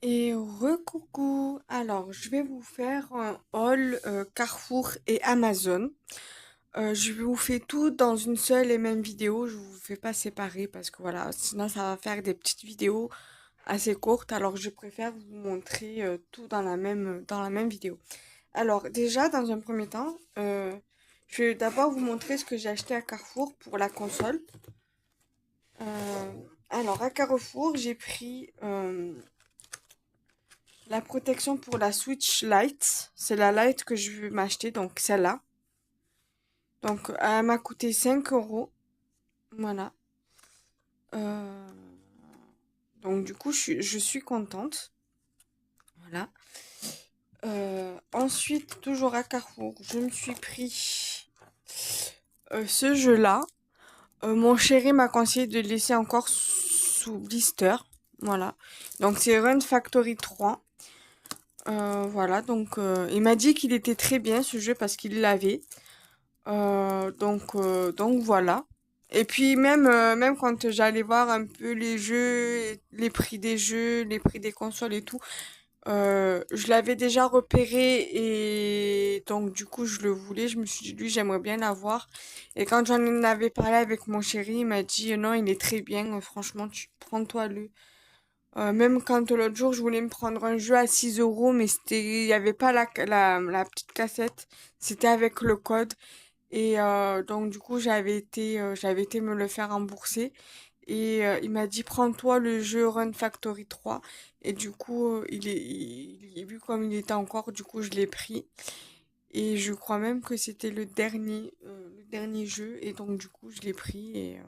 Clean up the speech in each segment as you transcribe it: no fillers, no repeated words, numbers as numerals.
Et recoucou. Alors, je vais vous faire un haul Carrefour et Amazon. Je vous fais tout dans une seule et même vidéo. Je vous fais pas séparer parce que voilà, sinon ça va faire des petites vidéos assez courtes. Alors, je préfère vous montrer tout dans la même vidéo. Alors, déjà, dans un premier temps, je vais d'abord vous montrer ce que j'ai acheté à Carrefour pour la console. Euh, alors, à Carrefour, j'ai pris la protection pour la Switch Lite, c'est la Lite que je veux m'acheter, donc celle-là. Donc elle m'a coûté 5 euros. Voilà. Euh, donc du coup, je suis contente. Voilà. Ensuite, toujours à Carrefour, je me suis pris ce jeu-là. Mon chéri m'a conseillé de le laisser encore sous blister. Voilà. Donc c'est Run Factory 3. Voilà, donc il m'a dit qu'il était très bien ce jeu parce qu'il l'avait. Donc voilà. Et puis même quand j'allais voir un peu les jeux, les prix des jeux, les prix des consoles et tout, je l'avais déjà repéré et donc du coup je le voulais. Je me suis dit lui j'aimerais bien l'avoir. Et quand j'en avais parlé avec mon chéri, il m'a dit non il est très bien. Franchement tu prends-toi le. Même quand l'autre jour je voulais me prendre un jeu à 6 euros, mais il y avait pas la petite cassette, c'était avec le code. Et donc du coup j'avais été me le faire rembourser et il m'a dit prends-toi le jeu Run Factory 3 et du coup il est vu comme il était encore du coup je l'ai pris et je crois même que c'était le dernier jeu et donc du coup je l'ai pris et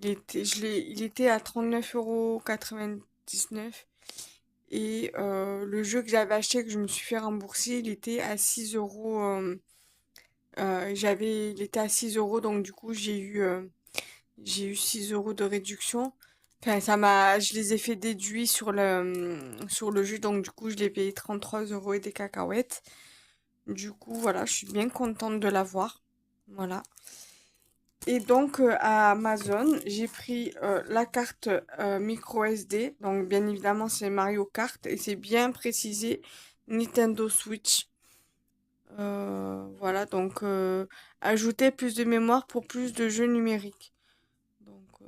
il était à 39,99 € et le jeu que j'avais acheté que je me suis fait rembourser il était à 6 euros. Il était à 6 euros, donc du coup j'ai eu 6 euros de réduction. Enfin, je les ai fait déduits sur le jus, donc du coup je l'ai payé 33 euros et des cacahuètes. Du coup, voilà, je suis bien contente de l'avoir. Voilà. Et donc à Amazon, j'ai pris la carte micro SD. Donc bien évidemment c'est Mario Kart et c'est bien précisé Nintendo Switch. Voilà, donc ajouter plus de mémoire pour plus de jeux numériques. Donc, euh,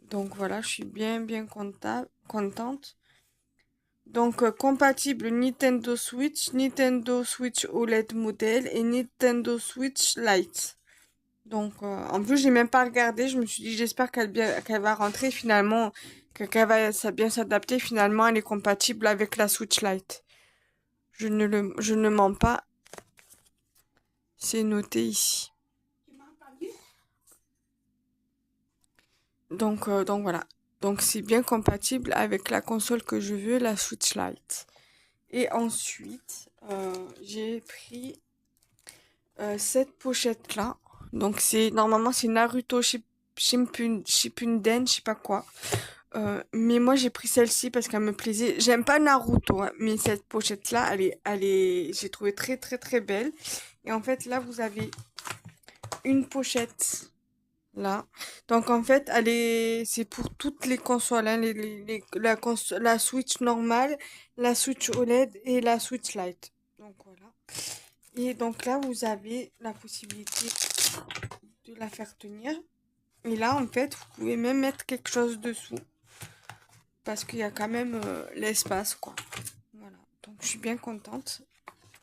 donc voilà, je suis contente. Donc compatible Nintendo Switch OLED modèle et Nintendo Switch Lite. Donc en plus j'ai même pas regardé, je me suis dit j'espère qu'elle va rentrer finalement, qu'elle va bien s'adapter. Finalement elle est compatible avec la Switch Lite. Je ne mens pas, c'est noté ici. Donc voilà. Donc c'est bien compatible avec la console que je veux, la Switch Lite. Et ensuite, j'ai pris cette pochette-là. Donc normalement c'est Naruto Shippuden, je sais pas quoi. Mais moi j'ai pris celle-ci parce qu'elle me plaisait. J'aime pas Naruto, hein, mais cette pochette-là, j'ai trouvé très très très belle. Et en fait là vous avez une pochette là. Donc en fait, c'est pour toutes les consoles, hein, la Switch normale, la Switch OLED et la Switch Lite. Donc voilà. Et donc là, vous avez la possibilité de la faire tenir. Et là, en fait, vous pouvez même mettre quelque chose dessous. Parce qu'il y a quand même l'espace, quoi. Voilà. Donc je suis bien contente.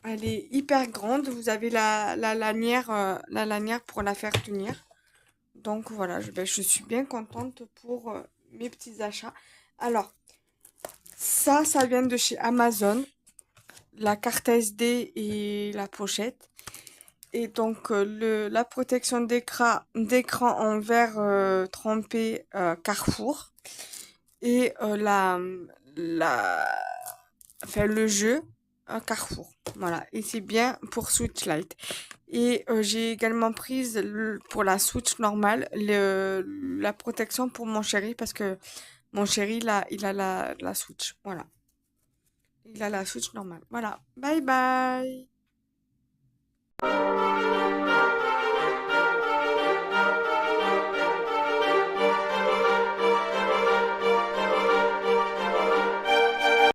Elle est hyper grande. Vous avez la lanière pour la faire tenir. Donc voilà, je suis bien contente pour mes petits achats. Alors, ça vient de chez Amazon, la carte SD et la pochette. Et donc, la protection d'écran en verre trempé Carrefour. Et la, enfin, le jeu Carrefour. Voilà, et c'est bien pour Switch Lite. Et j'ai également prise pour la Switch normale la protection pour mon chéri parce que mon chéri il a la Switch. Voilà. Il a la Switch normale. Voilà. Bye bye.